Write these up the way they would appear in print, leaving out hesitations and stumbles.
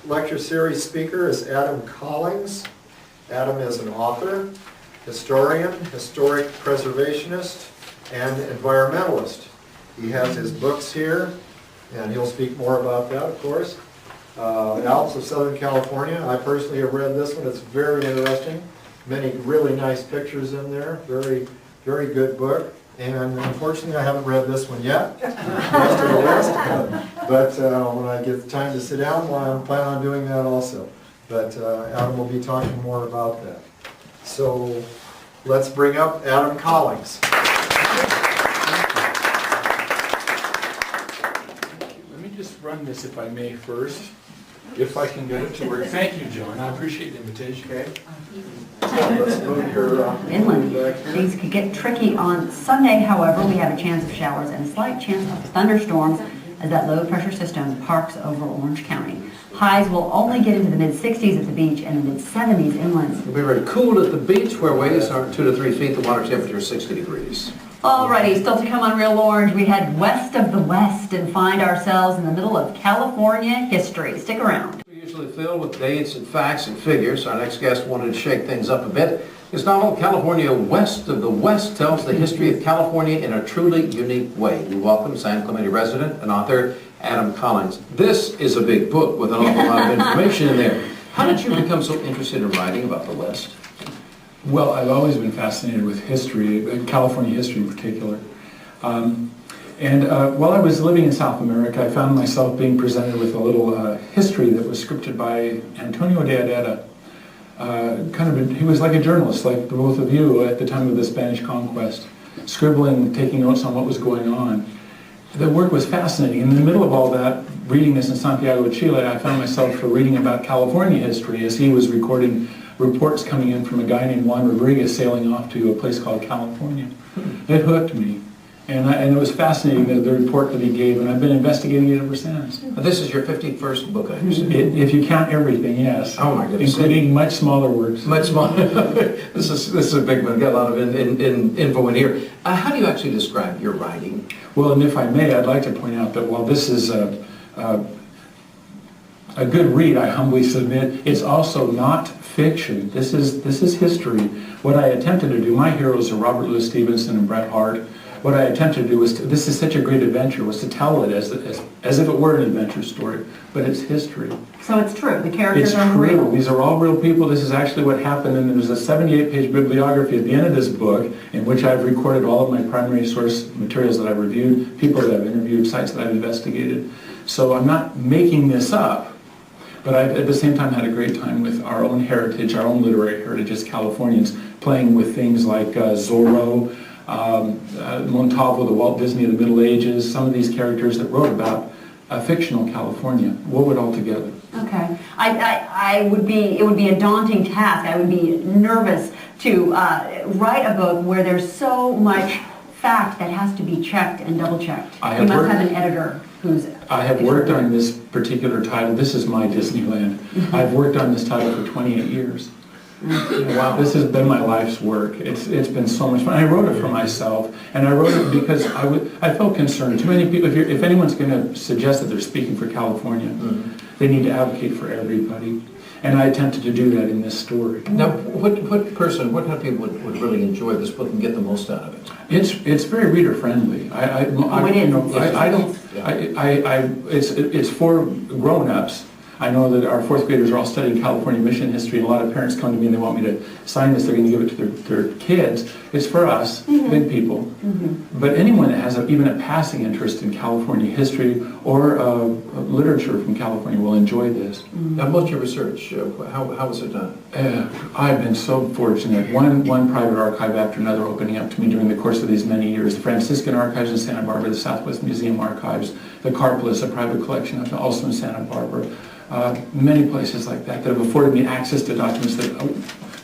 lecture series speaker is Adam Collings. Adam is an author, historian, historic preservationist, and environmentalist. He has his books here, and he'll speak more about that, of course. Alps of Southern California. I personally have read this one. It's very interesting. Many really nice pictures in there. Very, very good book. And unfortunately, I haven't read this one yet. The rest of the list. But when I get time to sit down, well, I plan on doing that also. But Adam will be talking more about that. So let's bring up Adam Collings. Let me just run this, if I may, first. If I can get it to work. Thank you, John. I appreciate the invitation. Okay. Let's move your inland. Things could get tricky on Sunday, however. We have a chance of showers and a slight chance of thunderstorms as that low pressure system parks over Orange County. Highs will only get into the mid-60s at the beach and the mid-70s inland. It'll be very cool at the beach where waves are 2 to 3 feet, the water temperature is 60 degrees. Alrighty, still to come on Real Orange, we head west of the West and find ourselves in the middle of California history. Stick around. We're usually filled with dates and facts and figures. Our next guest wanted to shake things up a bit. His novel, California West of the West, tells the history of California in a truly unique way. We welcome San Clemente resident and author Adam Collings. This is a big book with an awful lot of information in there. How did you become so interested in writing about the West? Well, I've always been fascinated with history, California history in particular. While I was living in South America, I found myself being presented with a little history that was scripted by Antonio de Herrera. He was like a journalist, like the both of you at the time of the Spanish conquest, scribbling, taking notes on what was going on. The work was fascinating. In the middle of all that, reading this in Santiago, Chile, I found myself reading about California history as he was recording reports coming in from a guy named Juan Rodriguez sailing off to a place called California. It hooked me. And it was fascinating, the report that he gave, and I've been investigating it ever since. This is your 51st book, I understand. If you count everything, yes. Oh my goodness. Including much smaller works. Much smaller. This is a big one. Got a lot of info in here. How do you actually describe your writing? Well, and if I may, I'd like to point out that while this is a good read, I humbly submit, it's also not fiction. This is history. What I attempted to do, my heroes are Robert Louis Stevenson and Bret Harte. What I attempted to do was, this is such a great adventure, was to tell it as if it were an adventure story, but it's history. So it's true, the characters It's are true. real. These are all real people. This is actually what happened, and there's a 78-page bibliography at the end of this book in which I've recorded all of my primary source materials that I've reviewed, people that I've interviewed, sites that I've investigated. So I'm not making this up, but I've at the same time had a great time with our own heritage, our own literary heritage as Californians, playing with things like Zorro, Montalvo, the Walt Disney of the Middle Ages, some of these characters that wrote about fictional California, wove it all together. Okay. It would be a daunting task. I would be nervous to write a book where there's so much fact that has to be checked and double-checked. You must have an editor who's... I have worked on this particular title. This is my Disneyland. I've worked on this title for 28 years. Wow, this has been my life's work. It's been so much fun. I wrote it for myself, and I wrote it because I felt concerned. Too many people, if anyone's going to suggest that they're speaking for California, they need to advocate for everybody. And I attempted to do that in this story. Now, what kind of people would really enjoy this book and get the most out of it? It's very reader friendly. It's for grown-ups. I know that our fourth graders are all studying California mission history, and a lot of parents come to me and they want me to sign this. They're going to give it to their kids. It's for us, big people. But anyone that has even a passing interest in California history or literature from California will enjoy this. Now, what's your research? How was it done? I've been so fortunate. One private archive after another opening up to me during the course of these many years. The Franciscan archives in Santa Barbara, the Southwest Museum archives, the Carpolis, a private collection also in Santa Barbara. Many places like that have afforded me access to documents that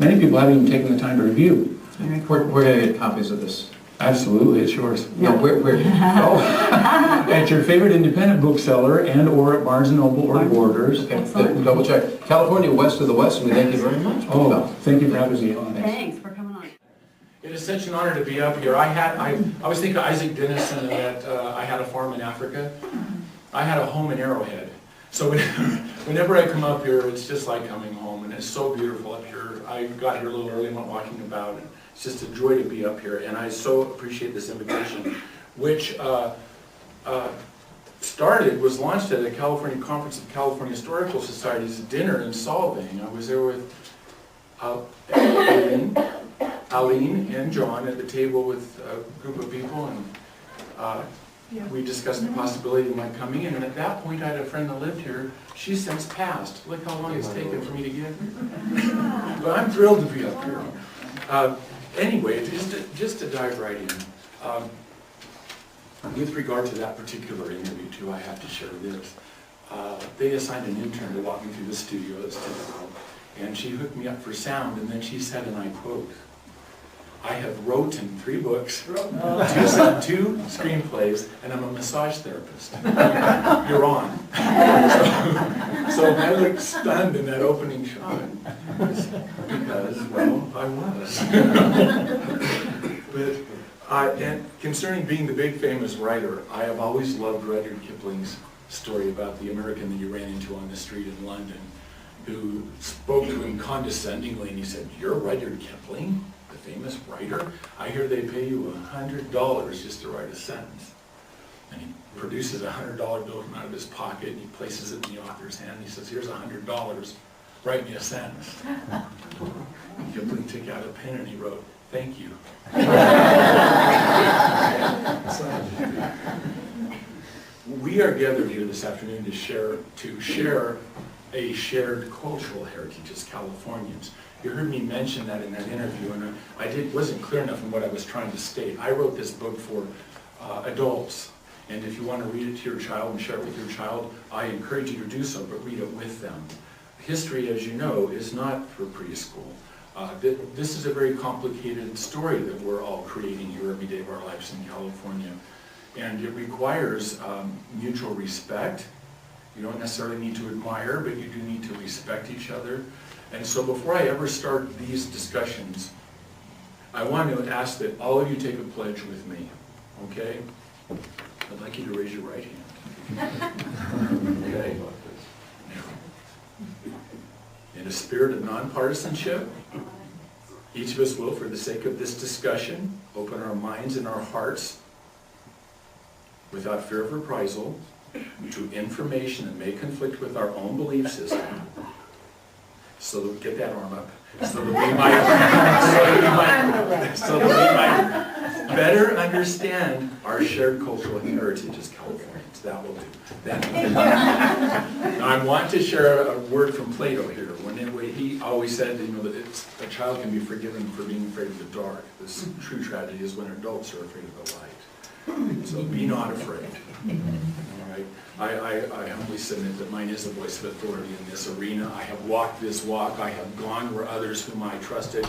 many people haven't even taken the time to review. We're going to get copies of this. Absolutely, it's yours. No, where? At your favorite independent bookseller and or at Barnes & Noble or Borders. Okay, double check. California West of the West, and we thank you very much. Oh, thank you for having me on. Thanks for coming on. It is such an honor to be up here. I always think of Isaac Denison and that I had a farm in Africa. I had a home in Arrowhead. So whenever I come up here, it's just like coming home, and it's so beautiful up here. I got here a little early and went walking about, and it's just a joy to be up here, and I so appreciate this invitation, which was launched at the California Conference of California Historical Societies dinner in Solvang. I was there with Aline and John at the table with a group of people, and we discussed the possibility of my coming in, and at that point I had a friend that lived here. She's since passed. Look how long it's taken for me to get here. But I'm thrilled to be up here. Anyway, just to dive right in. With regard to that particular interview too, I have to share this. They assigned an intern to walk me through the studio, that's typical, and she hooked me up for sound, and then she said, and I quote, "I have wrote in 3 books, 2 screenplays, and I'm a massage therapist. You're on." So I looked stunned in that opening shot, because, well, I was. But and concerning being the big famous writer, I have always loved Rudyard Kipling's story about the American that he ran into on the street in London, who spoke to him condescendingly, and he said, "You're Rudyard Kipling, the famous writer? I hear they pay you $100 just to write a sentence." And he produces a $100 bill from out of his pocket, and he places it in the author's hand, and he says, "Here's $100, write me a sentence." And Kipling took out a pen and he wrote, "Thank you." We are gathered here this afternoon to share a shared cultural heritage as Californians. You heard me mention that in that interview, and wasn't clear enough in what I was trying to state. I wrote this book for adults, and if you want to read it to your child and share it with your child, I encourage you to do so, but read it with them. History, as you know, is not for preschool. This is a very complicated story that we're all creating here every day of our lives in California. And it requires mutual respect. You don't necessarily need to admire, but you do need to respect each other. And so before I ever start these discussions, I want to ask that all of you take a pledge with me, okay? I'd like you to raise your right hand. Okay. In a spirit of nonpartisanship, each of us will, for the sake of this discussion, open our minds and our hearts without fear of reprisal to information that may conflict with our own belief system, so that, get that arm up, so that we might better understand our shared cultural heritage as Californians. That will do. Now I want to share a word from Plato here. He always said, that a child can be forgiven for being afraid of the dark. This true tragedy is when adults are afraid of the light. So be not afraid. All right. I humbly submit that mine is a voice of authority in this arena. I have walked this walk. I have gone where others whom I trusted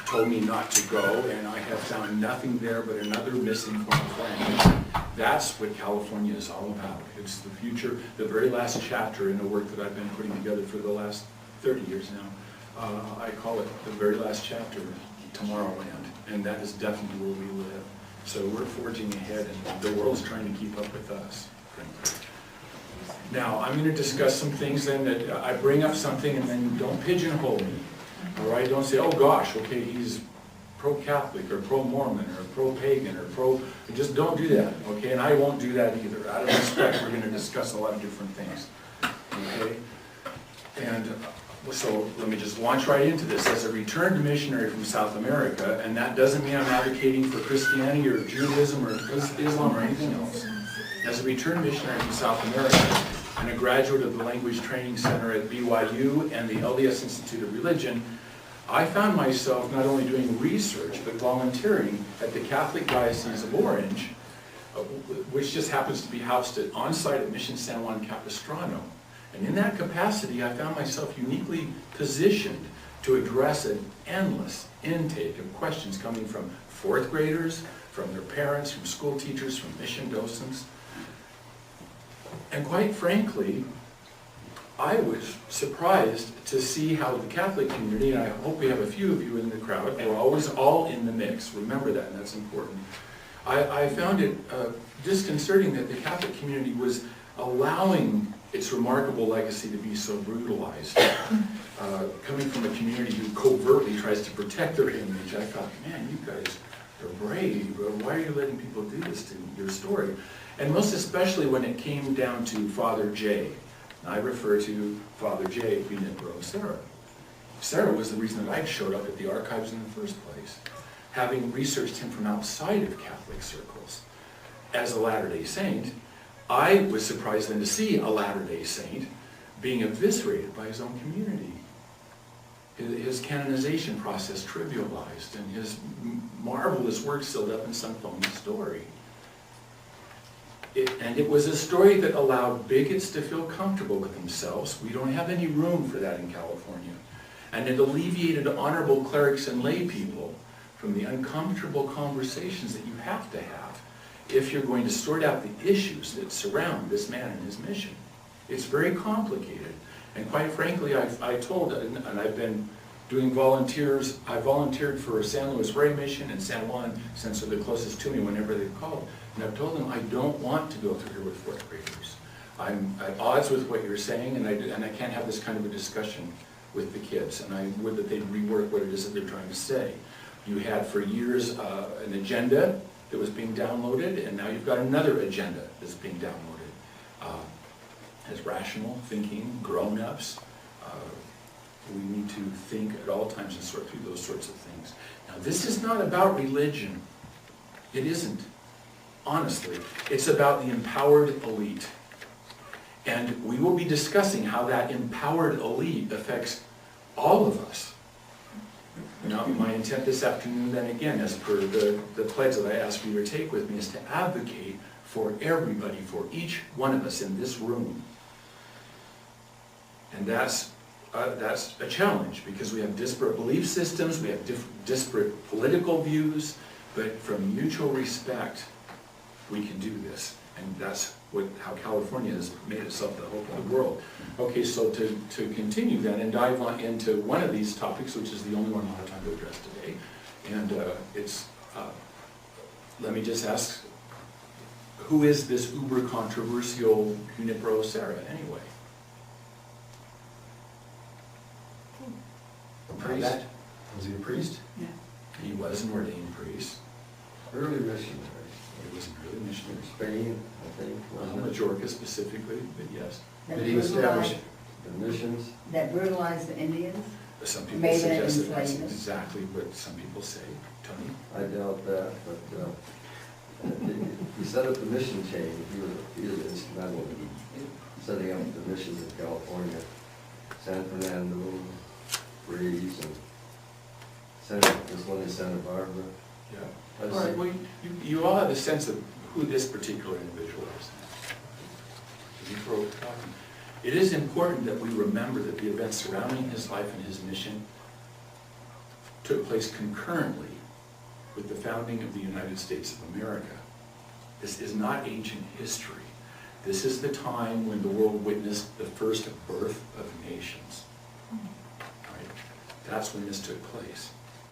told me not to go, and I have found nothing there but another missing form of language. That's what California is all about. It's the future, the very last chapter in the work that I've been putting together for the last 30 years now. I call it the very last chapter, Tomorrowland, and that is definitely where we live. So we're forging ahead, and the world's trying to keep up with us, frankly. Now, I'm going to discuss some things then that I bring up something, and then don't pigeonhole me. All right? Don't say, "Oh gosh, okay, he's pro-Catholic or pro-Mormon or pro-pagan or pro..." Just don't do that, okay? And I won't do that either. Out of respect, we're going to discuss a lot of different things, okay? And so let me just launch right into this. As a returned missionary from South America, and that doesn't mean I'm advocating for Christianity or Judaism or Islam or anything else. As a returned missionary from South America and a graduate of the Language Training Center at BYU and the LDS Institute of Religion, I found myself not only doing research but volunteering at the Catholic Diocese of Orange, which just happens to be housed on-site at Mission San Juan Capistrano. And in that capacity, I found myself uniquely positioned to address an endless intake of questions coming from 4th graders, from their parents, from school teachers, from mission docents. And quite frankly, I was surprised to see how the Catholic community, and I hope we have a few of you in the crowd, we're always all in the mix, remember that, and that's important. I found it disconcerting that the Catholic community was allowing its remarkable legacy to be so brutalized. Coming from a community who covertly tries to protect their image, I thought, man, you guys are brave. Why are you letting people do this to your story? And most especially when it came down to Father J. I refer to Father J. Junipero Serra. Serra was the reason that I showed up at the archives in the first place, having researched him from outside of Catholic circles. As a Latter-day Saint, I was surprised then to see a Latter-day Saint being eviscerated by his own community. His canonization process trivialized, and his marvelous work sealed up in some phony story. And it was a story that allowed bigots to feel comfortable with themselves. We don't have any room for that in California. And it alleviated honorable clerics and lay people from the uncomfortable conversations that you have to have if you're going to sort out the issues that surround this man and his mission. It's very complicated. And quite frankly, I told, and I've been doing volunteers, I volunteered for San Luis Rey Mission and San Juan, since they're the closest to me whenever they've called. And I've told them I don't want to go through here with fourth graders. I'm at odds with what you're saying, and I can't have this kind of a discussion with the kids. And I would that they'd rework what it is that they're trying to say. You had for years an agenda that was being downloaded, and now you've got another agenda that's being downloaded. As rational thinking, grown-ups, we need to think at all times and sort through those sorts of things. Now, this is not about religion. It isn't, honestly. It's about the empowered elite. And we will be discussing how that empowered elite affects all of us. Now, my intent this afternoon, then again, as per the pledge that I asked for you to take with me, is to advocate for everybody, for each one of us in this room. And that's a challenge, because we have disparate belief systems, we have disparate political views, but from mutual respect, we can do this. And that's how California has made itself the hope of the world. Okay, so to continue then and dive on into one of these topics, which is the only one I'll have time to address today, and let me just ask, who is this uber controversial Junipero Serra anyway? Priest? Was he a priest? Yeah. He was an ordained priest. Early missionary. He was an early missionary. Spain, I think. Majorca specifically, but yes. That Did he establish brutalized- the missions? That brutalized the Indians? Some people Made it suggest that that's enslavement. exactly what some people say. Tony? I doubt that, but he set up the mission chain. He was instrumental in setting up the missions in California, San Fernando, Breeze, and this one in Santa Barbara. Yeah. All right, well, you all have a sense of who this particular individual is. Before we're talking, it is important that we remember that the events surrounding his life and his mission took place concurrently with the founding of the United States of America. This is not ancient history. This is the time when the world witnessed the first birth of nations. Right? That's when this took place.